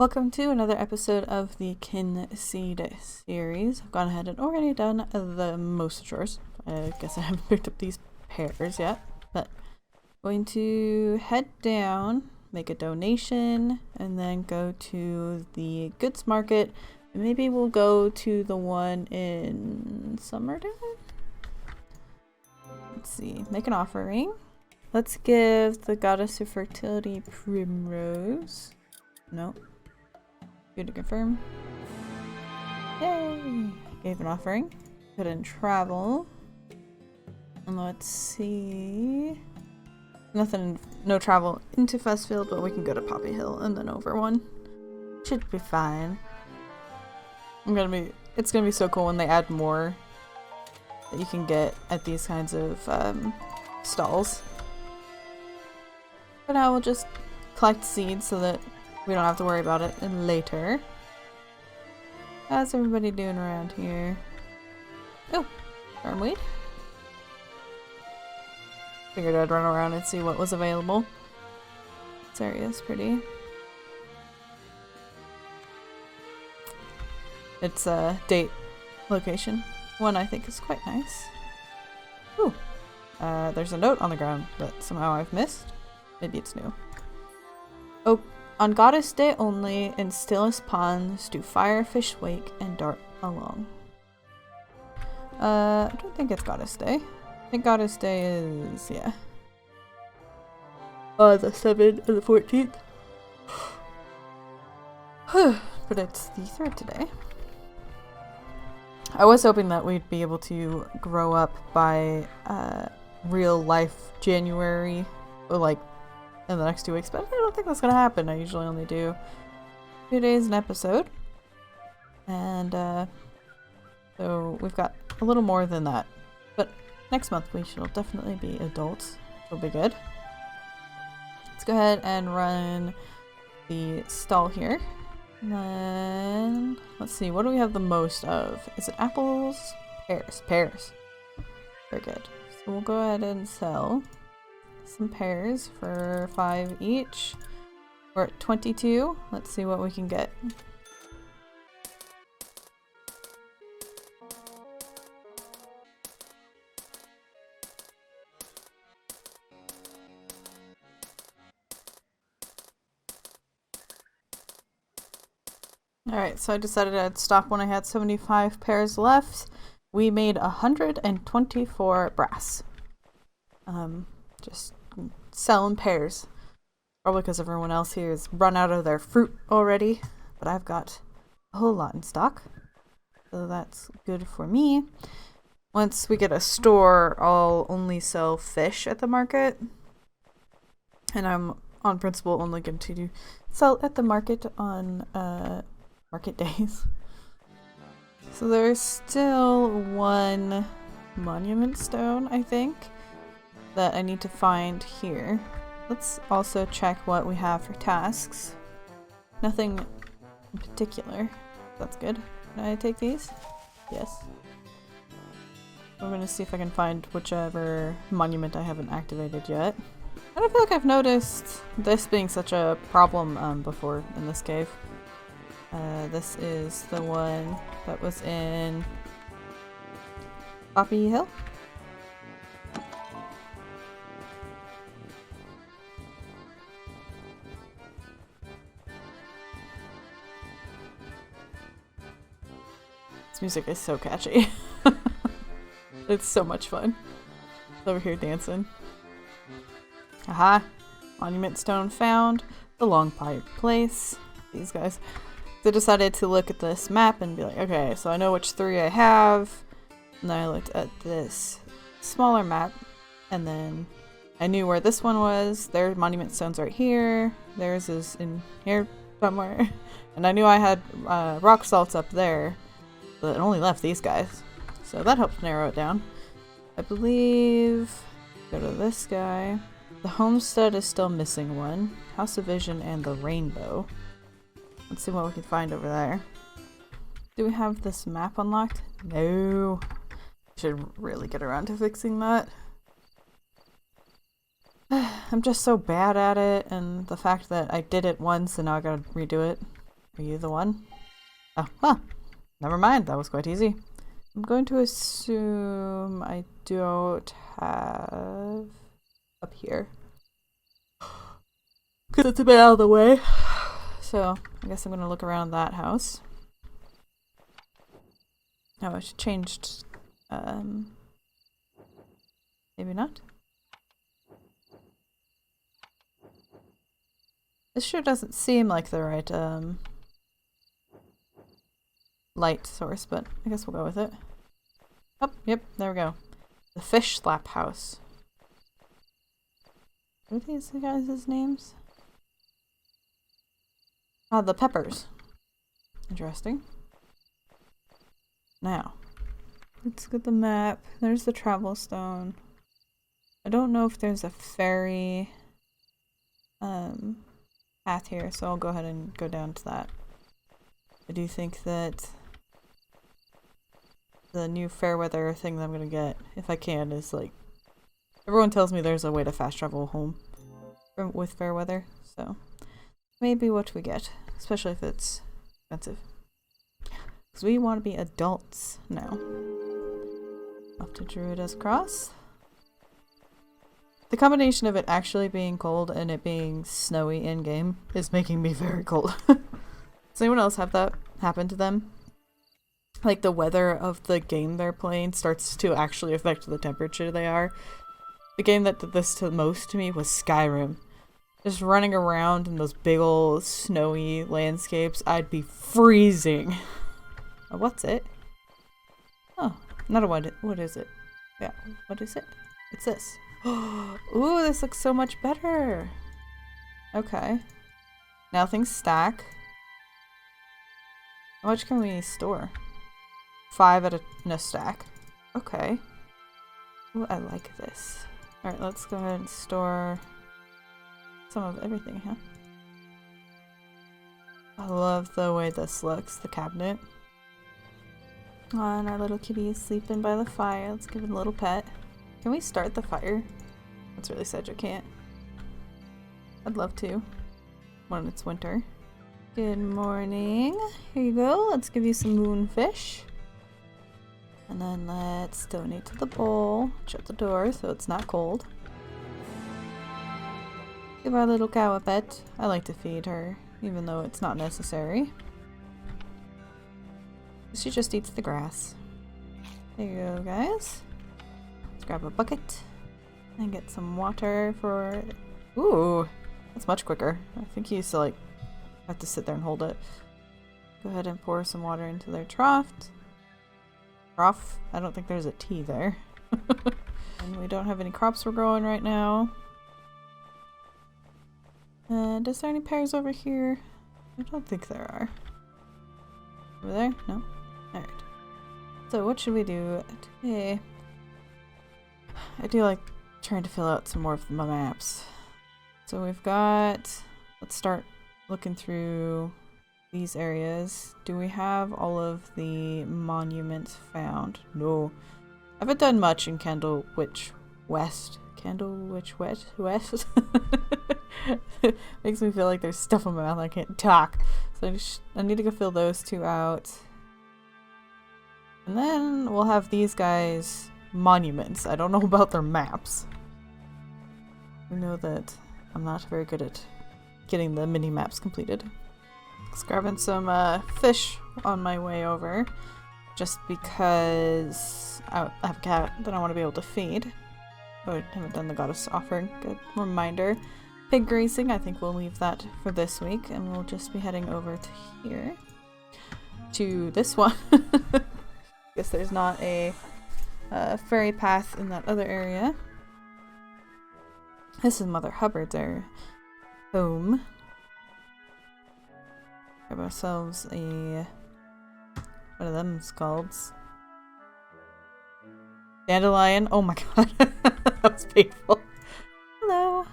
Welcome to another episode of the Kynseed series. I've gone ahead and already done the most chores. I guess I haven't picked up these pears yet, but I'm going to head down, make a donation, and then go to the goods market. And maybe we'll go to the one in Summerdale? Let's see, make an offering. Let's give the goddess of fertility Primrose. Nope. Good to confirm. Yay! Gave an offering. Couldn't travel. And let's see. Nothing, no travel into Festfield, but we can go to Poppy Hill and then over one. Should be fine. It's gonna be so cool when they add more that you can get at these kinds of stalls. But now we'll just collect seeds so that we don't have to worry about it later. How's everybody doing around here? Oh, farmweed. Figured I'd run around and see what was available. This area is pretty. It's a date location. One I think is quite nice. Ooh. There's a note on the ground that somehow I've missed. Maybe it's new. Oh. On Goddess Day only, in stillest ponds, do firefish wake and dart along. I don't think it's Goddess Day. I think Goddess Day is, yeah. The 7th and the 14th. But it's the 3rd today. I was hoping that we'd be able to grow up by real life January, or like in the next 2 weeks, but I don't think that's gonna happen. I usually only do 2 days an episode, and so we've got a little more than that, but next month we shall definitely be adults, which will be good. Let's go ahead and run the stall here, and then let's see, what do we have the most of? Is it apples? Pears. Very good. So we'll go ahead and sell some pears for 5 each. We're at 22. Let's see what we can get. Alright, so I decided I'd stop when I had 75 pears left. We made 124 brass. Just selling pears. Probably because everyone else here has run out of their fruit already, but I've got a whole lot in stock, so that's good for me. Once we get a store, I'll only sell fish at the market, and I'm on principle only going to sell at the market on market days. So there's still one monument stone, I think, that I need to find here. Let's also check what we have for tasks. Nothing in particular. That's good. Can I take these? Yes. I'm gonna see if I can find whichever monument I haven't activated yet. I don't feel like I've noticed this being such a problem before in this cave. This is the one that was in Poppy Hill. Music is so catchy. It's so much fun. Over here dancing. Aha! Monument stone found. The Long Pipe Place. These guys. They decided to look at this map and be like, okay, so I know which 3 I have. And then I looked at this smaller map, and then I knew where this one was. Their monument stone's right here. Theirs is in here somewhere. And I knew I had rock salts up there. But it only left these guys, so that helped narrow it down. I believe, go to this guy. The homestead is still missing one. House of Vision and the Rainbow. Let's see what we can find over there. Do we have this map unlocked? No. Should really get around to fixing that. I'm just so bad at it, and the fact that I did it once and now I gotta redo it. Are you the one? Oh, huh. Never mind. That was quite easy. I'm going to assume I don't have up here. Because it's a bit out of the way. So, I guess I'm going to look around that house. Oh, I should changed. Maybe not. This sure doesn't seem like the right, light source, but I guess we'll go with it. Oh, yep, there we go. The Fish Slap House. What are these guys' names? Ah, the Peppers. Interesting. Now, let's get the map. There's the travel stone. I don't know if there's a ferry path here, so I'll go ahead and go down to that. I do think that the new fair weather thing that I'm gonna get, if I can, is like, everyone tells me there's a way to fast travel home with fair weather, so maybe what we get, especially if it's expensive. Because we want to be adults now. Off to Druida's Cross. The combination of it actually being cold and it being snowy in-game is making me very cold. Does anyone else have that happen to them? Like the weather of the game they're playing starts to actually affect the temperature they are. The game that did this the most to me was Skyrim. Just running around in those big old snowy landscapes, I'd be freezing. Oh, what's it? Oh, not a what is it? Yeah, what is it? It's this. Ooh, this looks so much better. Okay. Now things stack. How much can we store? 5 in a stack. Okay. Ooh, I like this. Alright, let's go ahead and store some of everything, huh? I love the way this looks, the cabinet. Oh, and our little kitty is sleeping by the fire. Let's give it a little pet. Can we start the fire? That's really sad you can't. I'd love to. When it's winter. Good morning. Here you go. Let's give you some moonfish. And then let's donate to the bowl. Shut the door so it's not cold. Give our little cow a pet. I like to feed her, even though it's not necessary. She just eats the grass. There you go, guys. Let's grab a bucket and get some water for... Ooh, that's much quicker. I think he used to, like, have to sit there and hold it. Go ahead and pour some water into their trough. Trough? I don't think there's a T there. And we don't have any crops we're growing right now. And is there any pears over here? I don't think there are. Over there? No? Alright. So what should we do today? I do like trying to fill out some more of my maps. So we've got... Let's start looking through these areas. Do we have all of the monuments found? No. I haven't done much in Candlewych West. Candlewych West? Makes me feel like there's stuff in my mouth I can't talk. So I need to go fill those two out. And then we'll have these guys monuments. I don't know about their maps. We know that I'm not very good at getting the mini maps completed. Just grabbing some fish on my way over. Just because I have a cat that I want to be able to feed. Oh, I haven't done the goddess offering. Good reminder. Pig racing, I think we'll leave that for this week. And we'll just be heading over to here. To this one. Guess there's not a ferry path in that other area. This is Mother Hubbard's home. Grab ourselves a... What are them called? Dandelion. Oh my god. That was painful. Hello.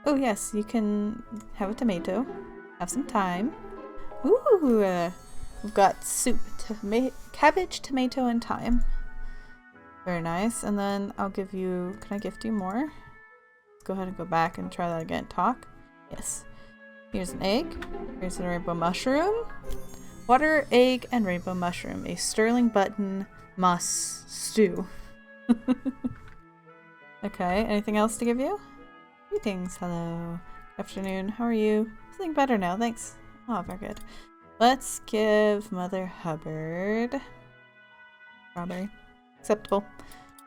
Oh yes, you can have a tomato. Have some thyme. Ooh, we've got soup, cabbage, tomato, and thyme. Very nice. And then I'll give you... Can I gift you more? Let's go ahead and go back and try that again. Talk. Yes. Here's an egg. Here's a rainbow mushroom. Water, egg, and rainbow mushroom. A sterling button muss stew. Okay, anything else to give you? Greetings, hello. Afternoon, how are you? Feeling better now, thanks. Oh, very good. Let's give Mother Hubbard strawberry. Acceptable.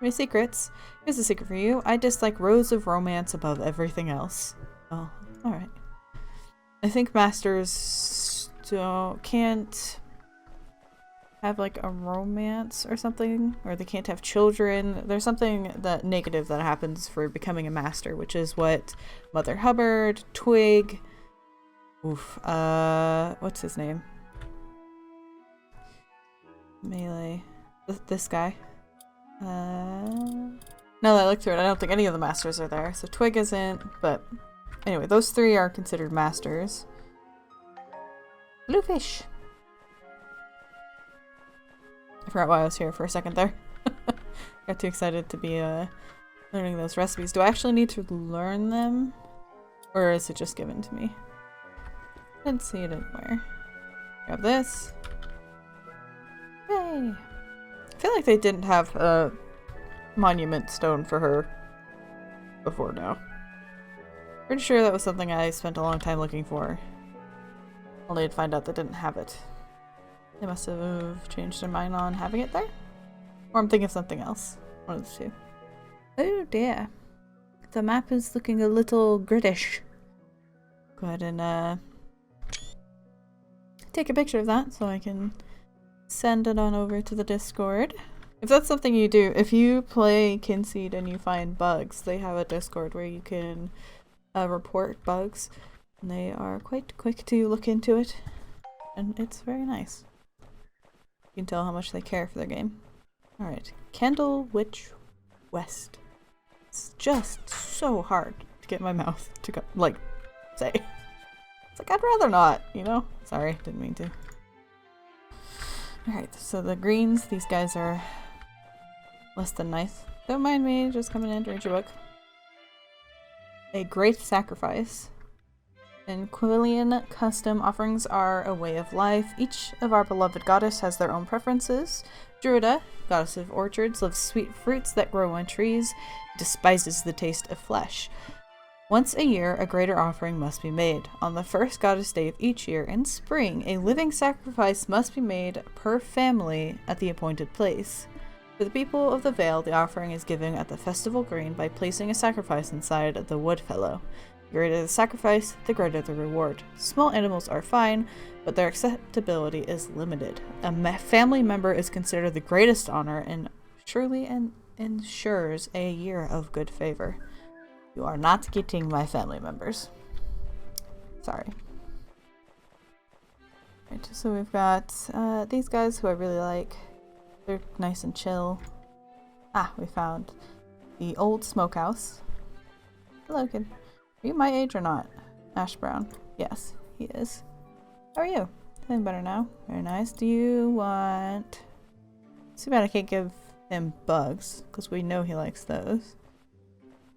My secrets. Here's a secret for you. I dislike rows of romance above everything else. Oh, alright. I think masters can't have like a romance or something, or they can't have children. There's something that negative that happens for becoming a master, which is what Mother Hubbard, Twig, what's his name? Melee. This guy. Now that I look through it, I don't think any of the masters are there. So Twig isn't, but anyway, those three are considered masters. Bluefish. I forgot why I was here for a second there. Got too excited to be learning those recipes. Do I actually need to learn them? Or is it just given to me? I didn't see it anywhere. Grab this. Yay! I feel like they didn't have a monument stone for her before now. Pretty sure that was something I spent a long time looking for. Only to find out they didn't have it. They must have changed their mind on having it there? Or I'm thinking of something else. One of the two. Oh dear. The map is looking a little grittish. Go ahead and take a picture of that so I can send it on over to the Discord. If that's something you do, if you play Kynseed and you find bugs, they have a Discord where you can report bugs. And they are quite quick to look into it. And it's very nice. You can tell how much they care for their game. Alright, Candle Witch West. It's just so hard to get my mouth to go, like, say. It's like, I'd rather not, you know? Sorry, didn't mean to. Alright, so the greens, these guys are less than nice. Don't mind me just coming in to read your book. A Great Sacrifice. In Quillian custom, offerings are a way of life. Each of our beloved goddess has their own preferences. Druida, goddess of orchards, loves sweet fruits that grow on trees, despises the taste of flesh. Once a year, a greater offering must be made. On the first goddess day of each year, in spring, a living sacrifice must be made per family at the appointed place. For the people of the Vale, the offering is given at the festival green by placing a sacrifice inside the Woodfellow. The greater the sacrifice, the greater the reward. Small animals are fine, but their acceptability is limited. A family member is considered the greatest honor and surely ensures a year of good favor. You are not getting my family members. Sorry. Right, so we've got these guys who I really like. They're nice and chill. Ah, we found the old smokehouse. Hello, kid. Are you my age or not? Ash Brown. Yes, he is. How are you? Feeling better now. Very nice. Do you want... Too bad I can't give him bugs, because we know he likes those.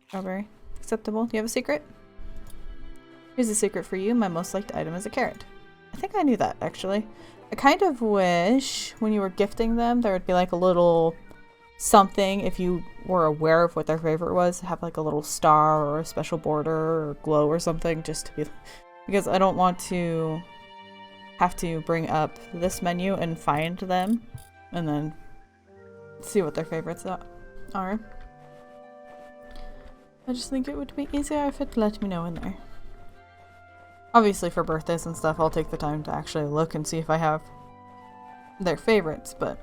Strawberry. Acceptable. Do you have a secret? Here's a secret for you. My most liked item is a carrot. I think I knew that, actually. I kind of wish when you were gifting them, there would be like a little something, if you were aware of what their favorite was, have like a little star or a special border or glow or something, just to be, because I don't want to have to bring up this menu and find them and then see what their favorites are. I just think it would be easier if it let me know in there. Obviously for birthdays and stuff, I'll take the time to actually look and see if I have their favorites, but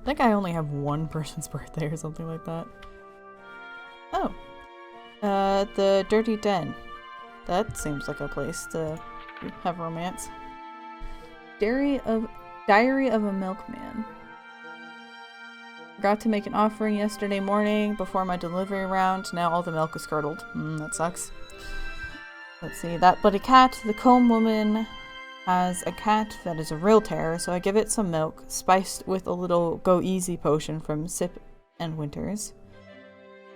I think I only have one person's birthday or something like that. Oh. The Dirty Den. That seems like a place to have romance. Diary of a Milkman. Forgot to make an offering yesterday morning before my delivery round. Now all the milk is curdled. That sucks. Let's see. That bloody cat. The comb woman has a cat that is a real terror, so I give it some milk, spiced with a little go easy potion from Sip and Winters.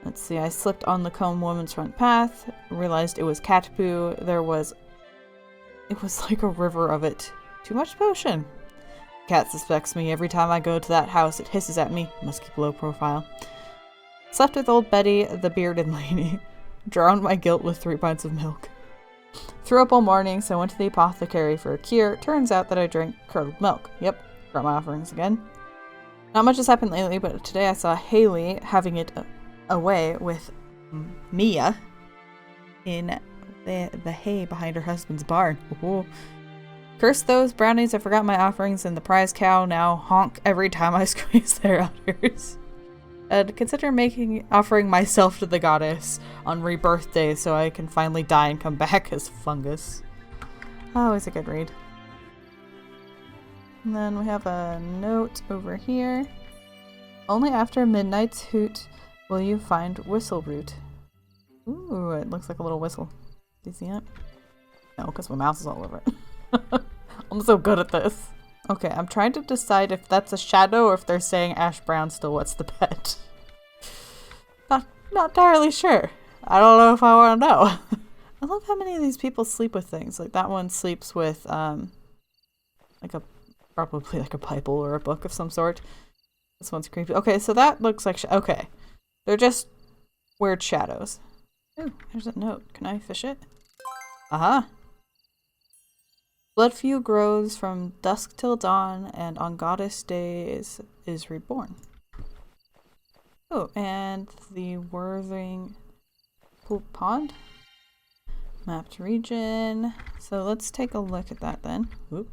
Let's see, I slipped on the comb woman's front path, realized it was cat poo. It was like a river of it. Too much potion. Cat suspects me. Every time I go to that house, it hisses at me. Must keep low profile. Slept with old Betty, the bearded lady. Drowned my guilt with 3 pints of milk. Threw up all morning, so I went to the apothecary for a cure. Turns out that I drank curdled milk. Yep, got my offerings again. Not much has happened lately, but today I saw Haley having it away with Mia in the hay behind her husband's barn. Ooh. Curse those brownies, I forgot my offerings, and the prize cow now honk every time I squeeze their udders. And consider offering myself to the goddess on rebirth day so I can finally die and come back as fungus. Always a good read. And then we have a note over here. Only after midnight's hoot will you find whistle root. Ooh, it looks like a little whistle. Do you see it? No, because my mouse is all over it. I'm so good at this. Okay, I'm trying to decide if that's a shadow or if they're saying Ash Brown still wets the bed. Not entirely sure. I don't know if I want to know. I love how many of these people sleep with things. Like that one sleeps with probably like a Bible or a book of some sort. This one's creepy. Okay, so that looks like okay. They're just weird shadows. Ooh, there's a note. Can I fish it? Aha. Bloodfew grows from dusk till dawn, and on goddess days is reborn. Oh, and the Worthing Pool Pond. Mapped region. So let's take a look at that then. Oop.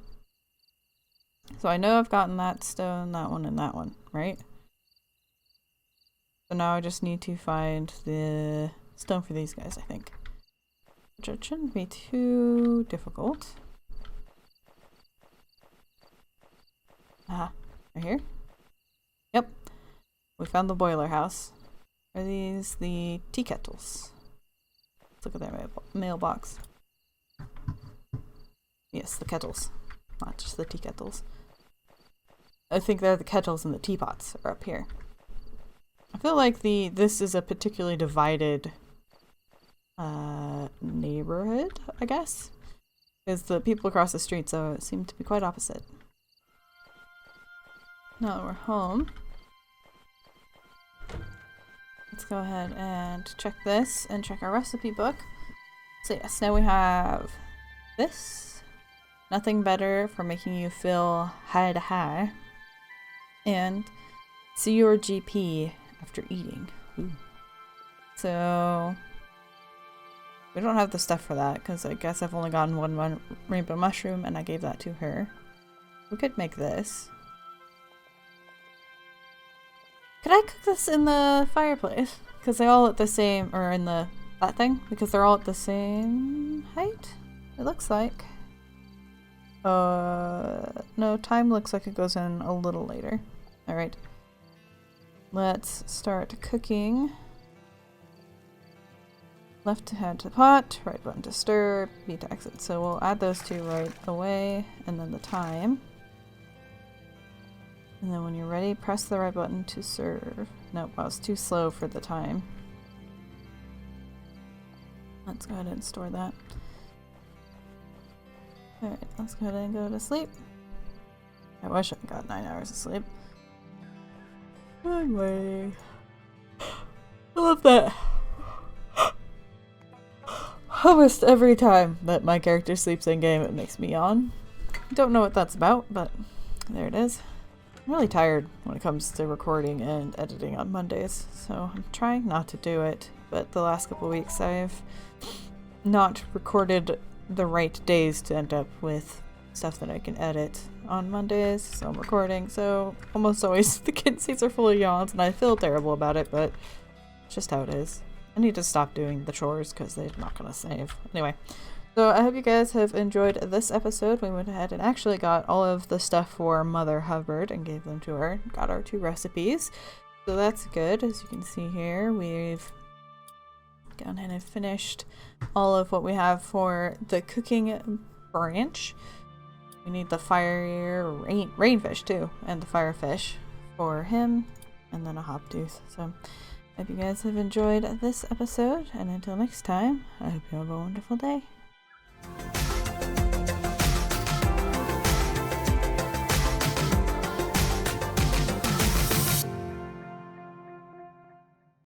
So I know I've gotten that stone, that one, and that one, right? So now I just need to find the stone for these guys, I think. Which shouldn't be too difficult. Aha, right here? Yep. We found the boiler house. Are these the tea kettles? Let's look at their mailbox. Yes, the kettles. Not just the tea kettles. I think they're the kettles and the teapots are up here. I feel like this is a particularly divided neighborhood, I guess. Because the people across the street seem to be quite opposite. Now that we're home, let's go ahead and check this and check our recipe book. So yes, now we have this. Nothing better for making you feel high to high. And see your GP after eating. Ooh. So we don't have the stuff for that because I guess I've only gotten one rainbow mushroom and I gave that to her. We could make this. Could I cook this in the fireplace? Because they're all at the same, or in that thing? Because they're all at the same height? It looks like. No, time looks like it goes in a little later. Alright. Let's start cooking. Left to head to the pot, right button to stir, B to exit. So we'll add those two right away, and then the time. And then when you're ready, press the right button to serve. Nope, I was too slow for the time. Let's go ahead and store that. Alright, let's go ahead and go to sleep. I wish I got 9 hours of sleep. Anyway. I love that. Almost every time that my character sleeps in game, it makes me yawn. Don't know what that's about, but there it is. I'm really tired when it comes to recording and editing on Mondays, so I'm trying not to do it, but the last couple of weeks I've not recorded the right days to end up with stuff that I can edit on Mondays, so I'm recording, so almost always the Kynseeds are full of yawns, and I feel terrible about it, but it's just how it is. I need to stop doing the chores because they're not going to save. Anyway. So I hope you guys have enjoyed this episode. We went ahead and actually got all of the stuff for Mother Hubbard and gave them to her. Got our 2 recipes. So that's good. As you can see here, we've gone ahead and finished all of what we have for the cooking branch. We need the rainfish too, and the firefish for him, and then a hop tooth. So Hope you guys have enjoyed this episode, and until next time, I hope you have a wonderful day.